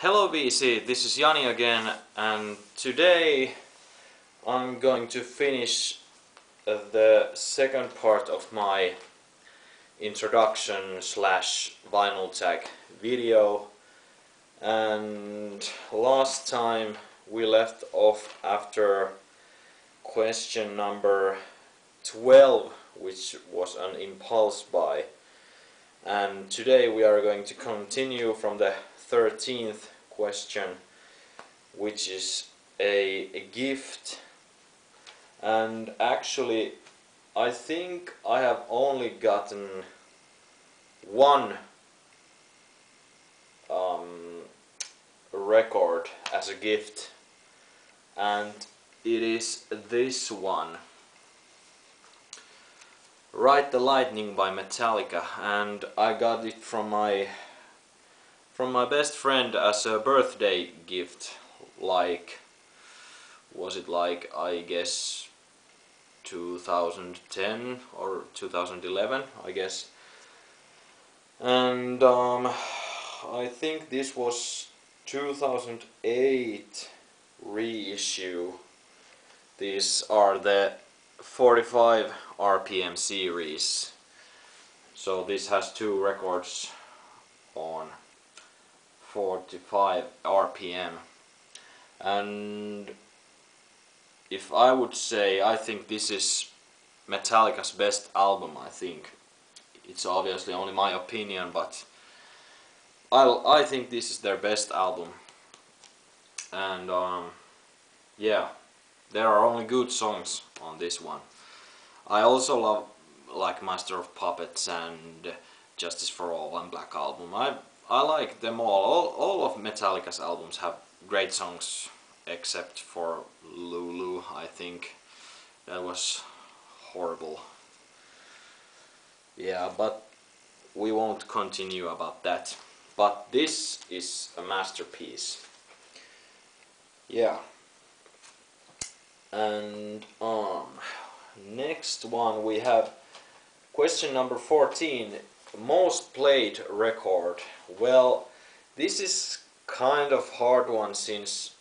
Hello VC, this is Jani again, and today I'm going to finish the second part of my introduction slash vinyl tag video. And last time we left off after question number 12, which was an impulse buy. And today we are going to continue from the 13th question, which is a gift. And actually I think I have only gotten one record as a gift, and it is this one, Ride the Lightning by Metallica, and I got it from my best friend as a birthday gift, was it I guess 2010 or 2011, I guess. And I think this was 2008 reissue. These are the 45 RPM series. So this has two records on 45 RPM. And if I would say, I think this is Metallica's best album. I think it's obviously only my opinion, but I think this is their best album. And yeah, there are only good songs on this one. I also love Master of Puppets and Justice for All and Black Album. I like them all. All of Metallica's albums have great songs, except for Lulu. I think that was horrible. Yeah, but we won't continue about that. But this is a masterpiece. Yeah. And next one we have question number 14, most played record. Well, this is kind of hard one, since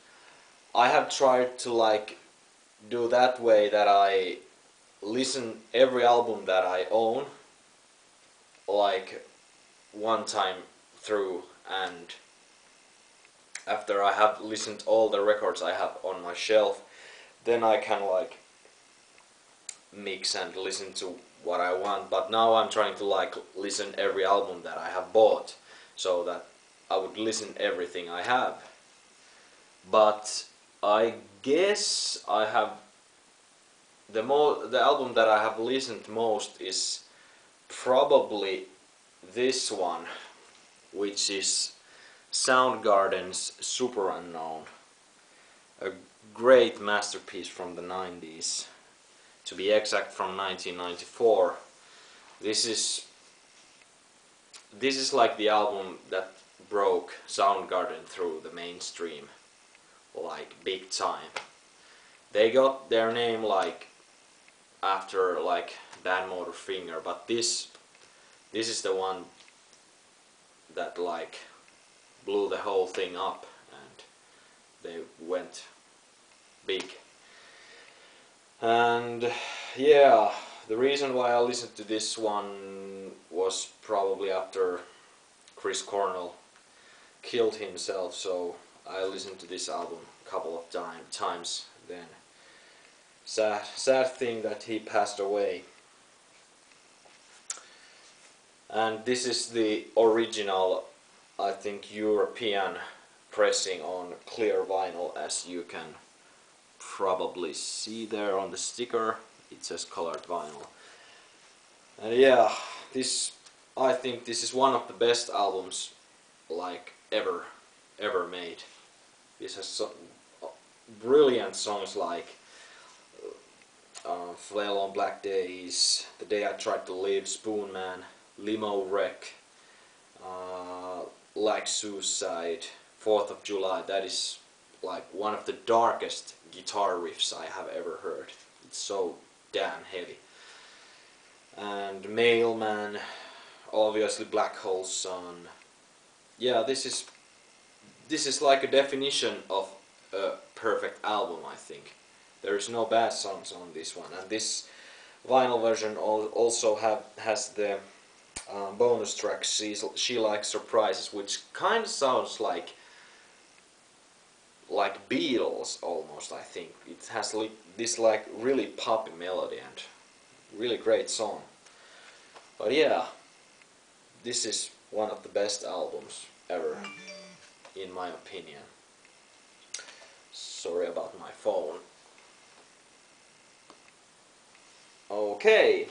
I have tried to do that way that I listen every album that I own one time through, and after I have listened all the records I have on my shelf, then I can mix and listen to what I want. But now I'm trying to listen every album that I have bought, so that I would listen everything I have. But I guess I have the album that I have listened most is probably this one, which is Soundgarden's Superunknown, a great masterpiece from the 90s, to be exact from 1994. This is like the album that broke Soundgarden through the mainstream, big time. They got their name after Badmotorfinger, but this is the one that blew the whole thing up, and they went big. And yeah, the reason why I listened to this one was probably after Chris Cornell killed himself, so I listened to this album a couple of times then. Sad thing that he passed away. And this is the original, I think, European pressing on clear vinyl, as you can probably see there on the sticker. It says colored vinyl. And yeah, I think this is one of the best albums ever made. This has some brilliant songs like Flail on Black Days, The Day I Tried to Live, Spoon Man, Limo Wreck, Like Suicide, 4th of July. That is one of the darkest guitar riffs I have ever heard. It's so damn heavy. And Mailman, obviously Black Hole Sun. Yeah, this is this is like a definition of a perfect album, I think. There is no bad songs on this one, and this vinyl version also has the bonus track She Likes Surprises, which kind of sounds like Beatles almost. I think it has this like really poppy melody and really great song. But yeah, this is one of the best albums ever, in my opinion. Sorry about my phone. Okay,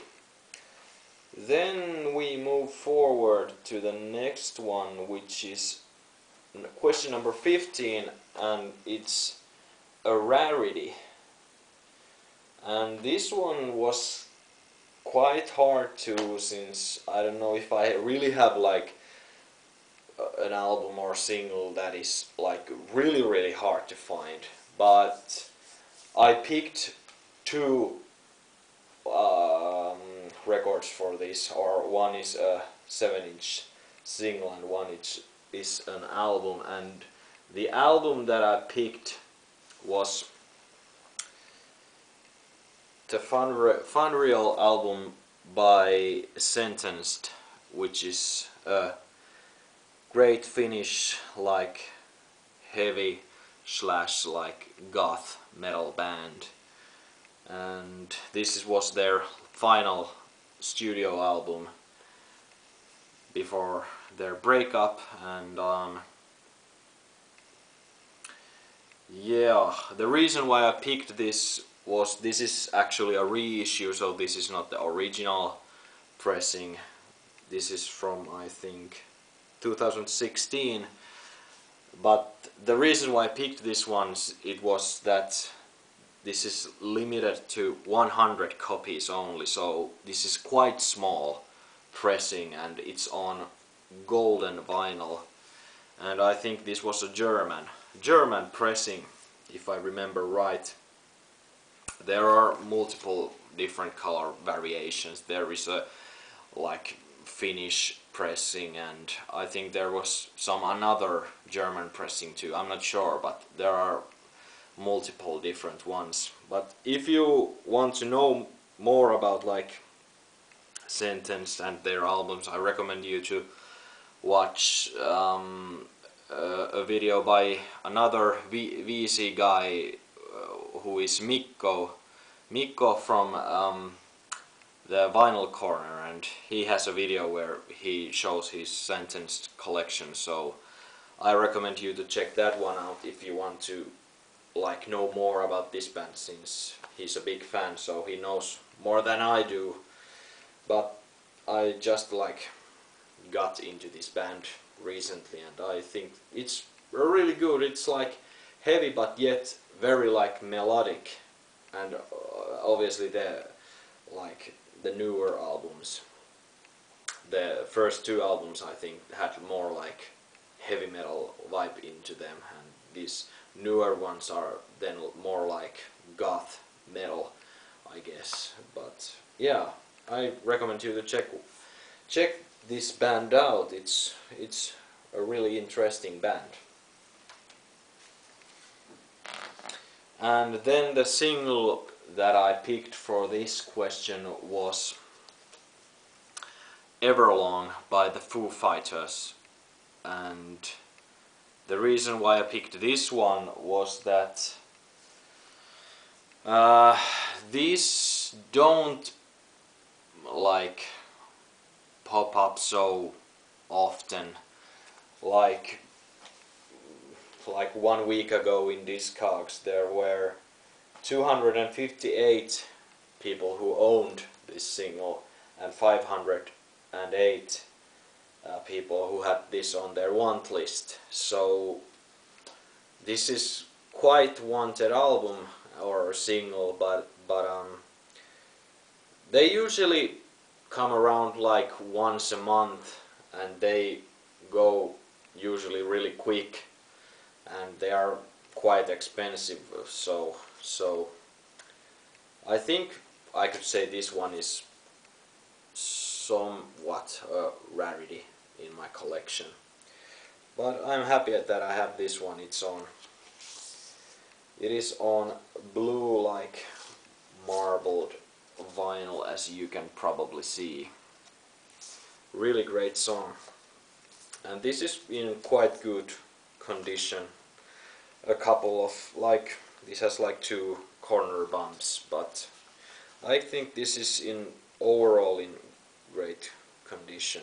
then we move forward to the next one, which is question number 15, and it's a rarity. And this one was quite hard too, since I don't know if I really have like an album or single that is like really hard to find, but I picked two records for this, or one is a 7-inch single and one is an album, and the album that I picked was the Funreal album by Sentenced, which is a great Finnish like heavy / like goth metal band, and this was their final studio album before their breakup. And yeah, the reason why I picked this was this is actually a reissue, so this is not the original pressing. This is from, I think, 2016. But the reason why I picked this one, it was that this is limited to 100 copies only, so this is quite small pressing, and it's on golden vinyl. And I think this was a German pressing, if I remember right. There are multiple different color variations. There is a like Finnish pressing, and I think there was another German pressing too. I'm not sure, but there are multiple different ones. But if you want to know more about like Sentenced and their albums, I recommend you to watch a video by another VC guy who is Mikko from the Vinyl Corner, and he has a video where he shows his Sentenced collection, so I recommend you to check that one out if you want to like know more about this band, since he's a big fan, so he knows more than I do. But I just like got into this band recently, and I think it's really good. It's like heavy but yet very like melodic, and obviously the newer albums, the first two albums I think had more like heavy metal vibe into them, and these newer ones are then more like goth metal, I guess. But yeah, I recommend you to check this band out. It's a really interesting band. And then the single that I picked for this question was Everlong by the Foo Fighters, and the reason why I picked this one was that these don't like pop up so often. Like 1 week ago in Discogs there were 258 people who owned this single and 508 people who had this on their want list. So this is quite wanted album or single, but they usually come around like once a month, and they go usually really quick, and they are quite expensive, so I think I could say this one is somewhat a rarity in my collection. but I'm happy that I have this one. It is on blue like marbled vinyl, as you can probably see. Really great song, and this is in quite good condition. A couple of this has like 2 corner bumps, but I think this is overall in great condition.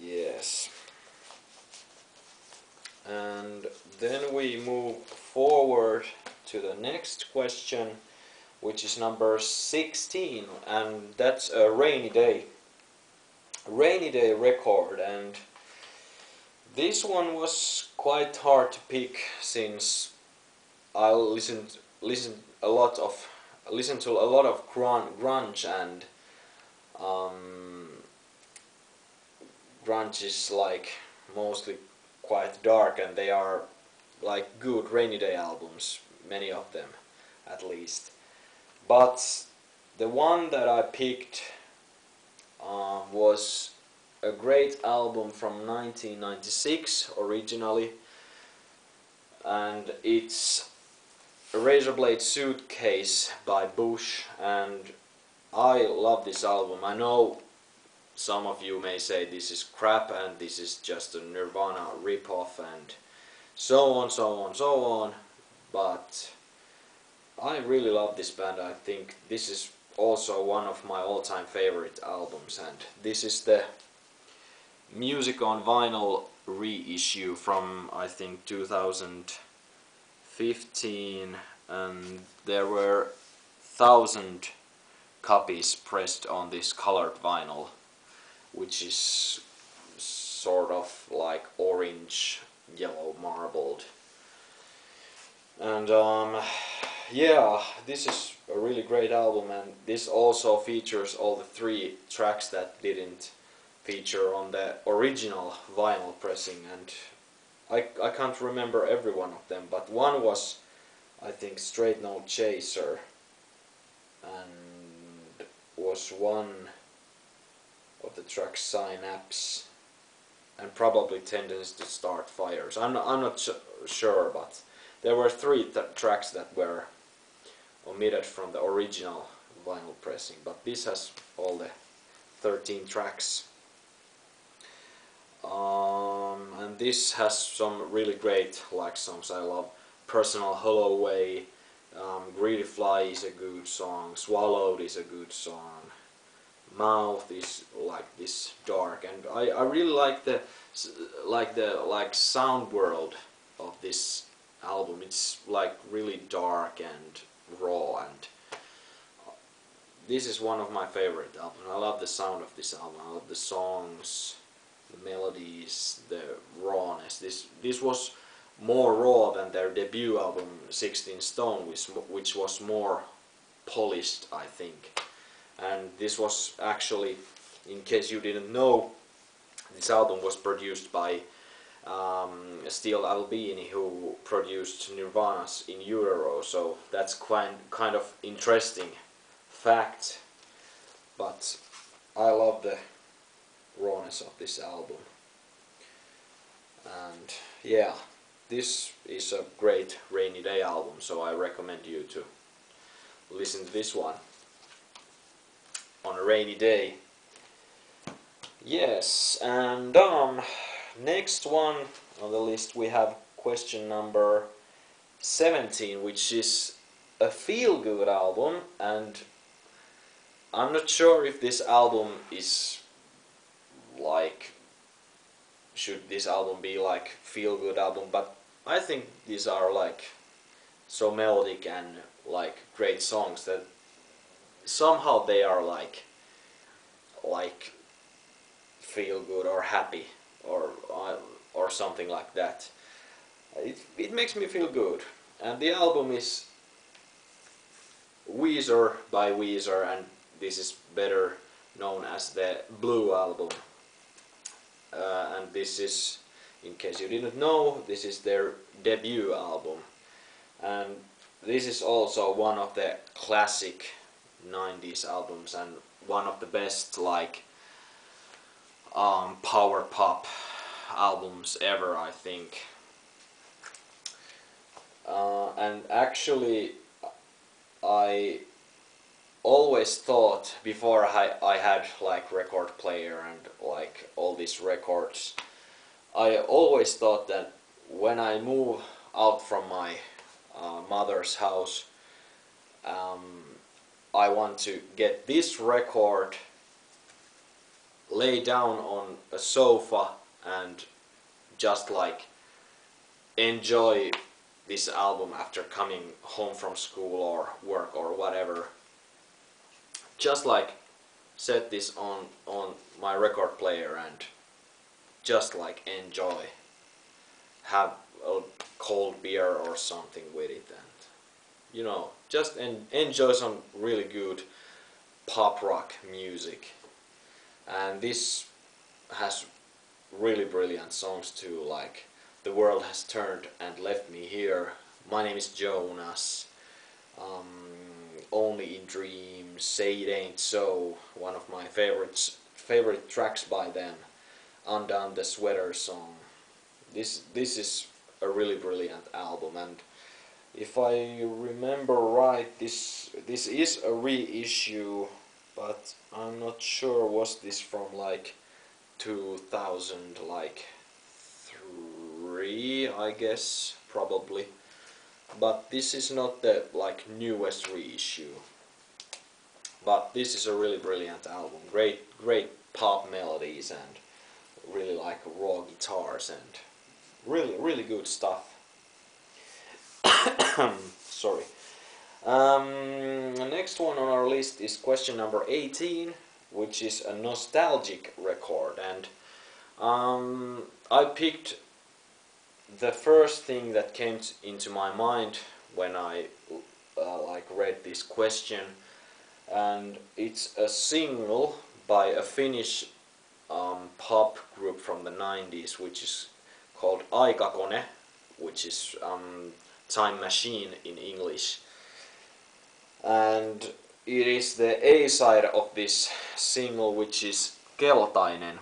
Yes. And then we move forward to the next question, which is number 16, and that's a Rainy Day record. And this one was quite hard to pick, since I listened to a lot of grunge, and grunge is like mostly quite dark, and they are like good rainy day albums, many of them at least. But the one that I picked was a great album from 1996 originally, and it's a Razorblade Suitcase by Bush, and I love this album. I know some of you may say this is crap and this is just a Nirvana ripoff and so on, but I really love this band. I think this is also one of my all-time favorite albums, and this is the Music on Vinyl reissue from I think 2015, and there were 1,000 copies pressed on this colored vinyl, which is sort of like orange yellow marbled. And yeah, this is a really great album, and this also features all the 3 tracks that didn't feature on the original vinyl pressing, and I can't remember every one of them, but one was I think Straight No Chaser, and was one of the tracks Synapse, and probably Tendency to Start Fires. I'm not sure, but there were 3 tracks that were omitted from the original vinyl pressing, but this has all the 13 tracks. And this has some really great songs. I love Personal Holloway, Greedy Fly is a good song, Swallowed is a good song, Mouth is like this dark, and I really like the sound world of this album. It's like really dark and raw, and this is one of my favorite albums. I love the sound of this album. I love the songs, the melodies, the rawness. This was more raw than their debut album 16 Stone, which was more polished, I think. And this was actually, in case you didn't know, this album was produced by Steel Albini, who produced Nirvana's In Utero, so that's kind of interesting fact. But I love the rawness of this album, and yeah, this is a great rainy day album, so I recommend you to listen to this one on a rainy day. Yes, and next one on the list we have question number 17, which is a feel-good album, and I'm not sure if this album is like, should this album be like feel-good album, but I think these are like so melodic and like great songs that somehow they are like feel good or happy or something like that. It makes me feel good, and the album is Weezer by Weezer, and this is better known as the Blue album. And this is, in case you didn't know, this is their debut album, and this is also one of the classic 90s albums, and one of the best like power pop albums ever, I think. And actually, I always thought before I had like record player and like all these records, I always thought that when I move out from my mother's house, I want to get this record, lay down on a sofa and just like enjoy this album after coming home from school or work or whatever. Just like set this on my record player and just like enjoy, have a cold beer or something with it, and you know, just enjoy some really good pop rock music. And this has really brilliant songs too, like The World Has Turned and Left Me Here, My Name is Jonas, Only in Dreams, Say It Ain't So, one of my favorite tracks by them, Undone the Sweater Song. This is a really brilliant album, and if I remember right, this is a reissue, but I'm not sure, was this from like 2000 like 3, I guess, probably. But this is not the like newest reissue. But this is a really brilliant album. Great pop melodies and really like raw guitars and really good stuff. Sorry. The next one on our list is question number 18, which is a nostalgic record, and I picked the first thing that came into my mind when I like read this question, and it's a single by a Finnish pop group from the 90s, which is called Aikakone, which is time machine in English. And it is the A side of this single, which is Keltainen,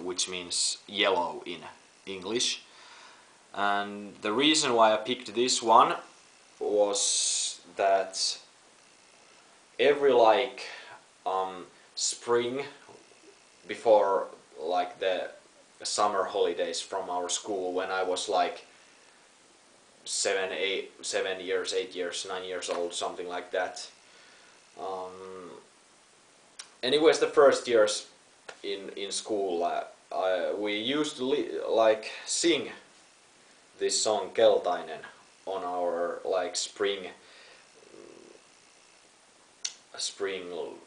which means yellow in English. And the reason why I picked this one was that every like spring before like the summer holidays from our school, when I was like 8 years, 9 years old, something like that. Anyways, the first years in school, we used to like sing this song Keltainen on our like spring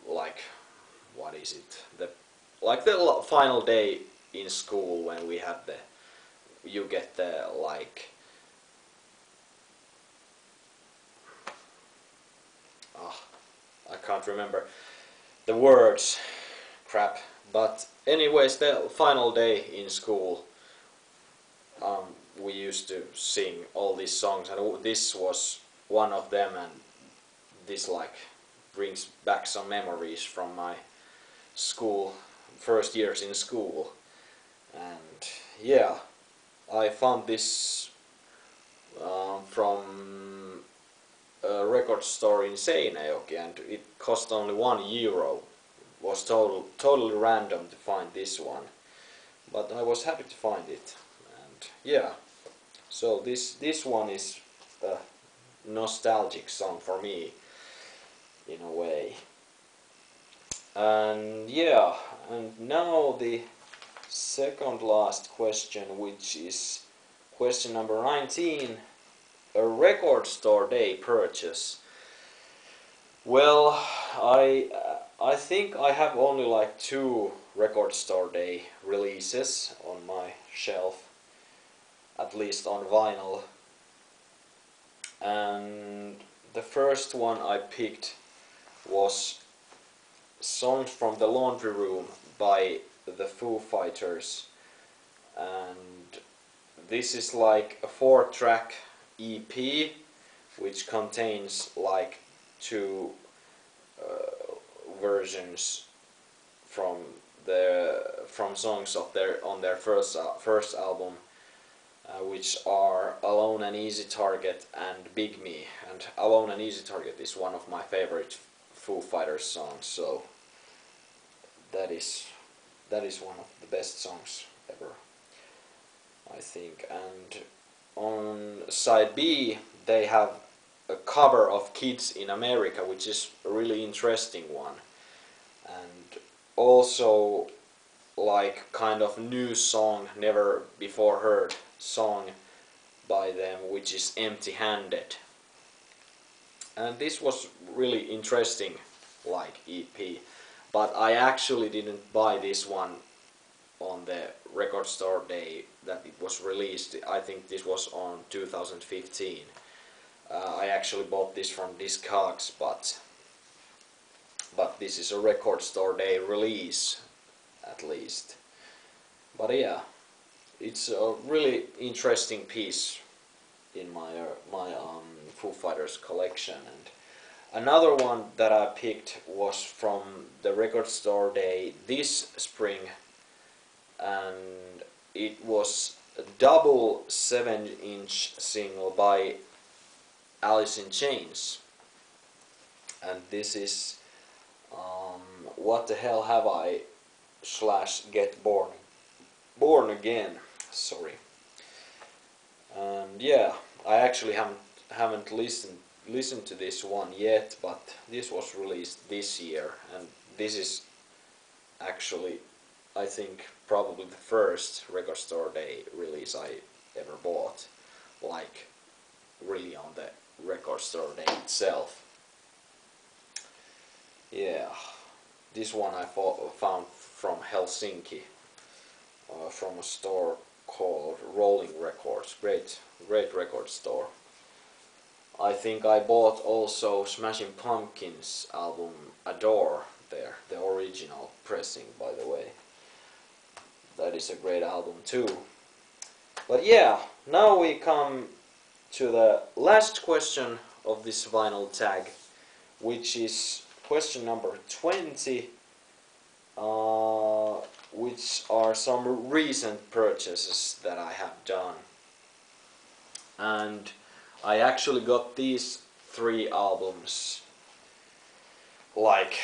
like, what is it, the final day in school, when we had you get the like I can't remember the words, crap. But anyways, the final day in school, we used to sing all these songs, and this was one of them, and this like brings back some memories from my first years in school. And yeah, I found this from a record store in Seinäjoki, and it cost only €1. It was totally random to find this one, but I was happy to find it. And yeah, so this one is a nostalgic song for me in a way. And yeah, and now the second last question, which is question number 19, a record store day purchase. Well, I think I have only like 2 record store day releases on my shelf, at least on vinyl. And the first one I picked was Songs from the Laundry Room by the Foo Fighters, and this is like a 4-track EP which contains like 2 versions from from songs of their first album, which are Alone and Easy Target and Big Me. And Alone and Easy Target is one of my favorite Foo Fighters songs, so that is one of the best songs ever, I think. And on side B they have a cover of Kids in America, which is a really interesting one, and also like kind of new song, never before heard song by them, which is Empty Handed. And this was really interesting like EP, but I actually didn't buy this one on the record store day that it was released. I think this was on 2015. I actually bought this from Discogs, but this is a record store day release at least. But yeah, it's a really interesting piece in my Foo Fighters collection. And another one that I picked was from the record store day this spring, and it was a double 7-inch single by Alice in Chains, and this is What the Hell Have I / Get Born Again, sorry. And yeah, I actually haven't listened to this one yet, but this was released this year, and this is actually, I think, probably the first record store day release I ever bought, like really on the record store day itself. Yeah, this one I found from Helsinki, from a store called Rolling Records. Great record store. I think I bought also Smashing Pumpkins album Adore there, the original pressing, by the way. That is a great album too. But yeah, now we come to the last question of this vinyl tag, which is question number 20, which are some recent purchases that I have done. And I actually got these 3 albums like,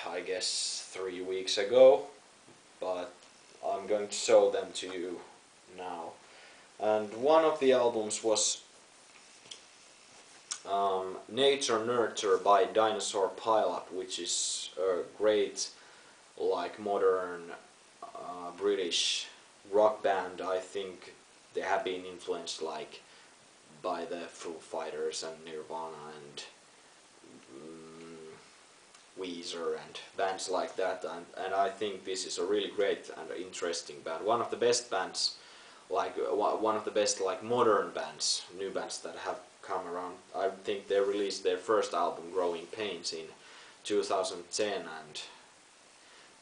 I guess 3 weeks ago, but I'm going to show them to you now. And one of the albums was Nature Nurture by Dinosaur Pilot, which is a great like modern British rock band. I think they have been influenced like by the Foo Fighters and Nirvana and Weezer and bands like that, and I think this is a really great and interesting band. One of the best bands, like one of the best like modern bands, new bands that have come around. I think they released their first album, Growing Pains, in 2010, and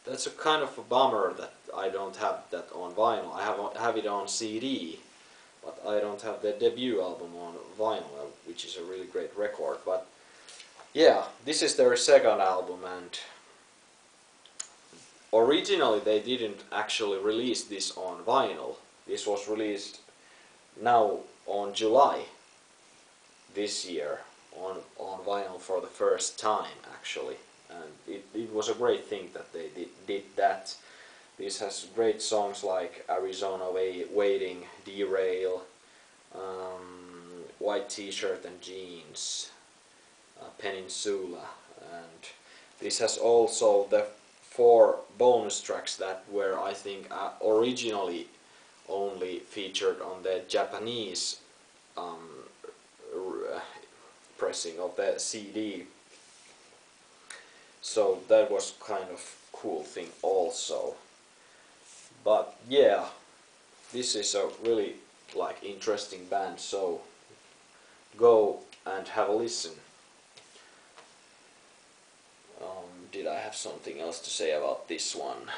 that's a kind of a bummer that I don't have that on vinyl. I have it on CD, but I don't have their debut album on vinyl, which is a really great record. But yeah, this is their second album, and originally they didn't actually release this on vinyl. This was released now on July this year on vinyl for the first time actually, and it was a great thing that they did that. This has great songs like Arizona Waiting, Derail, White T-shirt and Jeans, Peninsula, and this has also the 4 bonus tracks that were, I think, originally only featured on the Japanese pressing of the CD. So that was kind of cool thing also. But yeah, this is a really like interesting band, so go and have a listen. Did I have something else to say about this one?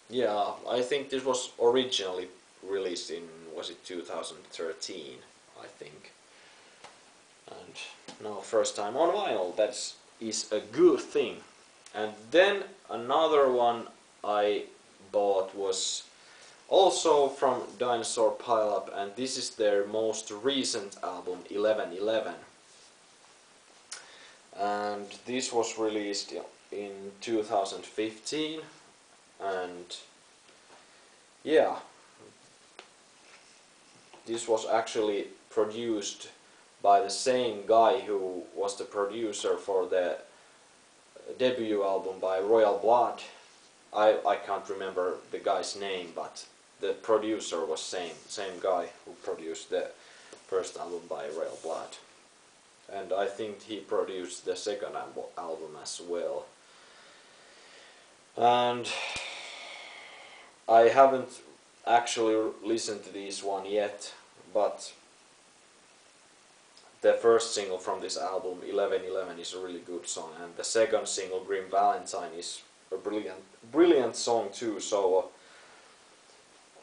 Yeah, I think this was originally released in, was it 2013, I think. And now first time on vinyl, that is a good thing. And then another one I bought was also from Dinosaur Pileup, and this is their most recent album, 1111. And this was released in 2015, and yeah, this was actually produced by the same guy who was the producer for the debut album by Royal Blood. I can't remember the guy's name, but the producer was same guy who produced the first album by Royal Blood. And I think he produced the second album as well. And I haven't actually listened to this one yet, but the first single from this album, 1111, is a really good song, and the second single, Grim Valentine, is a brilliant song too, so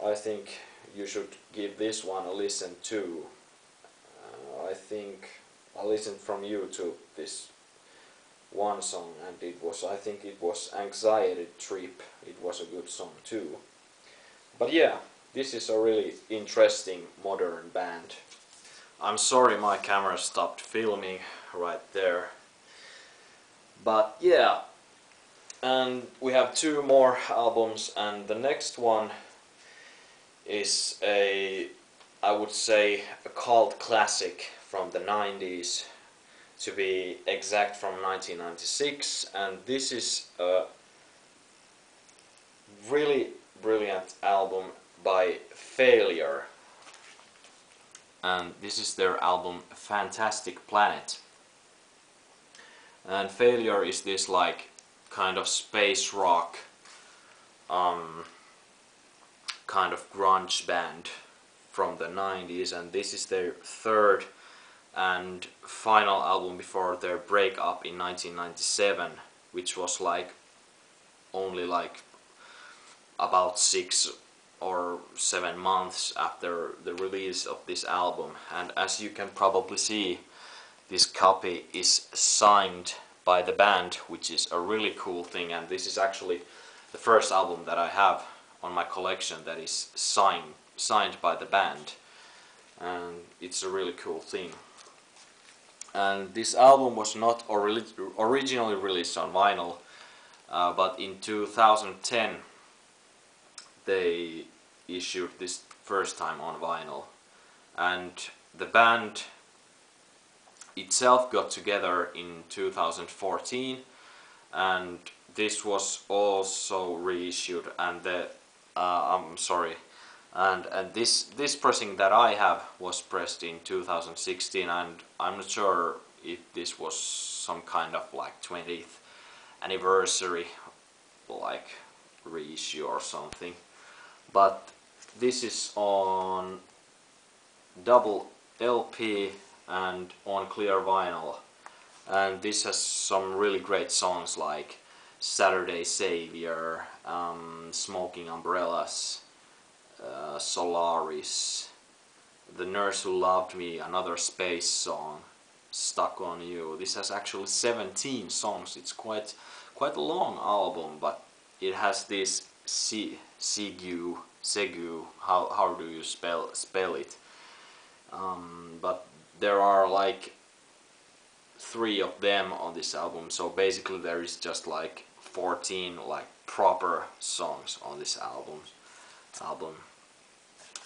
I think you should give this one a listen too. I think I listened from YouTube this one song, and I think it was Anxiety Trip. It was a good song too. But yeah, this is a really interesting modern band. I'm sorry my camera stopped filming right there. But yeah, and we have two more albums, and the next one is I would say a cult classic from the 90s, to be exact from 1996, and this is a really brilliant album by Failure, and this is their album Fantastic Planet. And Failure is this like kind of space rock kind of grunge band from the 90s, and this is their third and final album before their breakup in 1997, which was like only like about 6 or 7 months after the release of this album. And as you can probably see, this copy is signed by the band, which is a really cool thing, and this is actually the first album that I have on my collection that is signed by the band, and it's a really cool thing. And this album was not originally released on vinyl, but in 2010 they issued this first time on vinyl, and the band itself got together in 2014, and this was also reissued, and this pressing that I have was pressed in 2016, and I'm not sure if this was some kind of like 20th anniversary like reissue or something, but this is on double LP and on clear vinyl, and this has some really great songs like Saturday Savior, Smoking Umbrellas, Solaris, The Nurse Who Loved Me, another space song, Stuck on You. This has actually 17 songs. It's quite a long album, but it has this Segu, how do you spell it? But there are like 3 of them on this album, so basically there is just like 14 like proper songs on this album.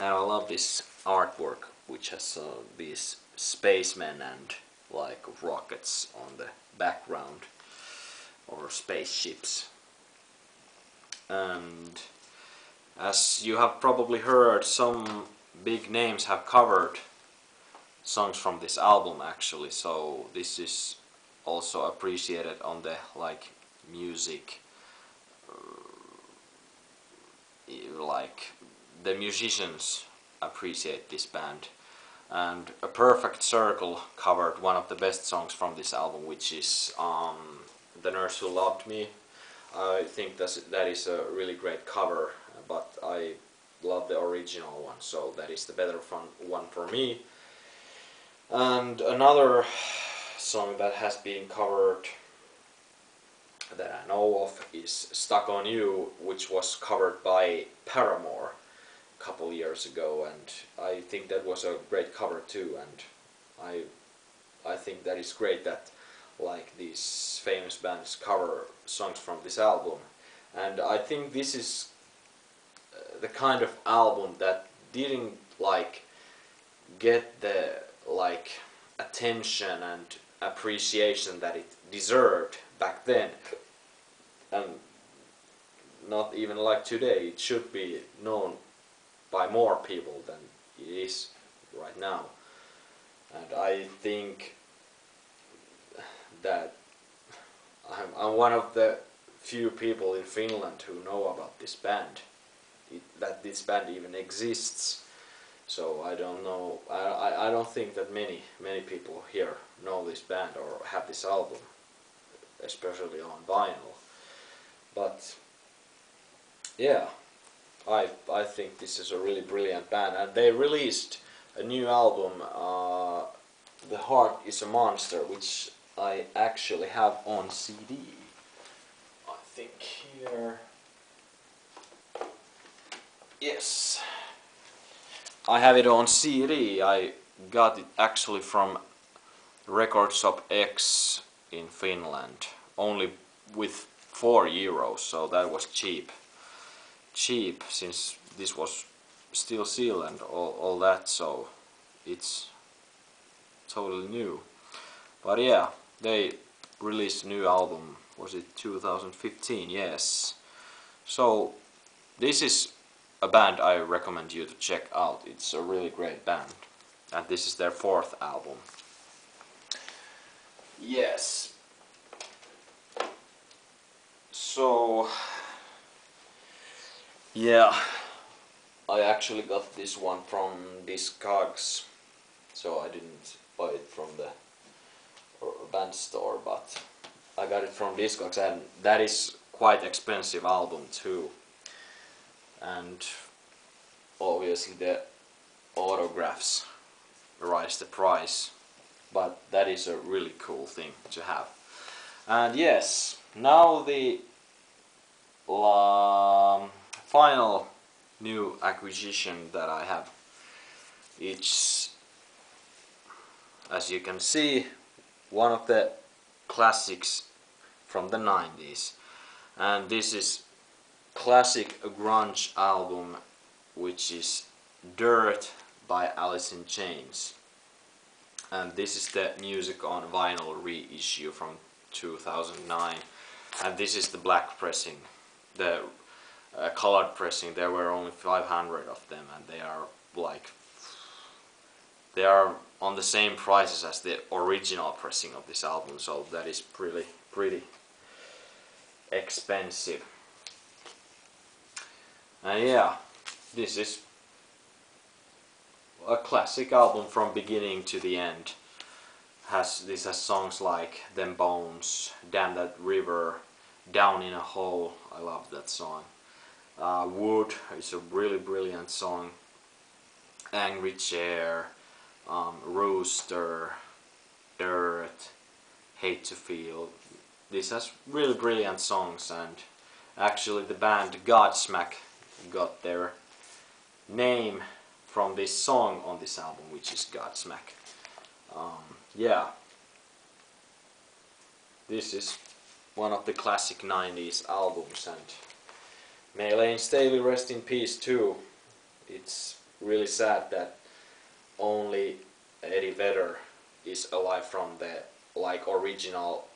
And I love this artwork, which has these spacemen and like rockets on the background, or spaceships. And as you have probably heard, some big names have covered songs from this album actually, so this is also appreciated on the like music, like the musicians appreciate this band. And A Perfect Circle covered one of the best songs from this album, which is The Nurse Who Loved Me. I think that is a really great cover, but I love the original one, so that is the better one for me. And another song that has been covered that I know of is Stuck on You, which was covered by Paramore a couple years ago, and I think that was a great cover too, and I think that is great that like these famous bands cover songs from this album. And I think this is the kind of album that didn't like get the like attention and appreciation that it deserved back then, and not even like today. It should be known by more people than it is right now. And I think that I'm one of the few people in Finland who know about this band, that this band even exists. So I don't know. I don't think that many people here know this band or have this album, especially on vinyl. But yeah, I think this is a really brilliant band, and they released a new album, The Heart Is a Monster, which I actually have on CD. I think here. Yes. I have it on CD. I got it actually from Record Shop X in Finland, only with €4, so that was cheap. Cheap, since this was still sealed and all that, so it's totally new. But yeah, they released a new album, was it 2015? Yes. So this is a band I recommend you to check out. It's a really great band, and this is their 4th album. Yes. So yeah, I actually got this one from Discogs, so I didn't buy it from the band store, but I got it from Discogs, and that is quite expensive album too. And obviously the autographs rise the price, but that is a really cool thing to have. And yes, now the final new acquisition that I have. It's, as you can see, one of the classics from the 90s, and this is classic grunge album, which is Dirt by Alice in Chains, and this is the Music on Vinyl reissue from 2009, and this is the black pressing. The colored pressing, there were only 500 of them, and they are on the same prices as the original pressing of this album, so that is pretty expensive. And yeah, this is a classic album from beginning to the end. This has songs like Them Bones, Damn That River, Down in a Hole, I love that song. Wood is a really brilliant song. Angry Chair, Rooster, Dirt, Hate to Feel. This has really brilliant songs, and actually the band Godsmack got their name from this song on this album, which is Godsmack. Yeah, this is one of the classic 90s albums, and may Layne Staley rest in peace too. It's really sad that only Eddie Vedder is alive from the original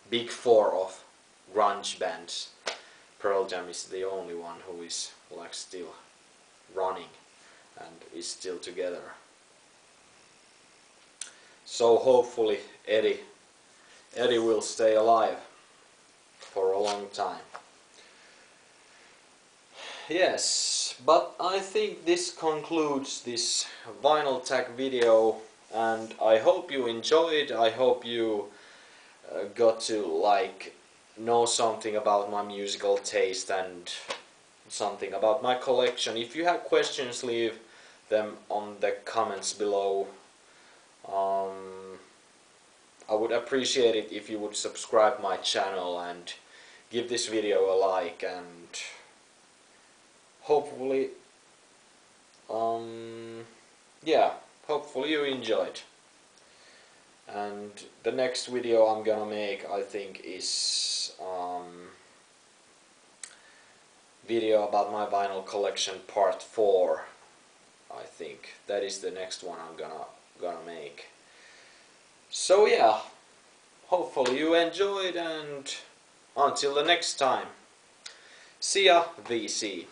big four of grunge bands. Pearl Jam is the only one who is still running and is still together. So hopefully Eddie will stay alive for a long time. Yes, but I think this concludes this Vinyl Tag video, and I hope you enjoyed. I hope you got to know something about my musical taste and something about my collection. If you have questions, leave them on the comments below. I would appreciate it if you would subscribe my channel and give this video a like, and hopefully yeah, hopefully you enjoyed. And the next video I'm gonna make, I think, is video about my vinyl collection part 4. I think that is the next one I'm gonna make. So yeah, hopefully you enjoyed, and until the next time, see ya, VC.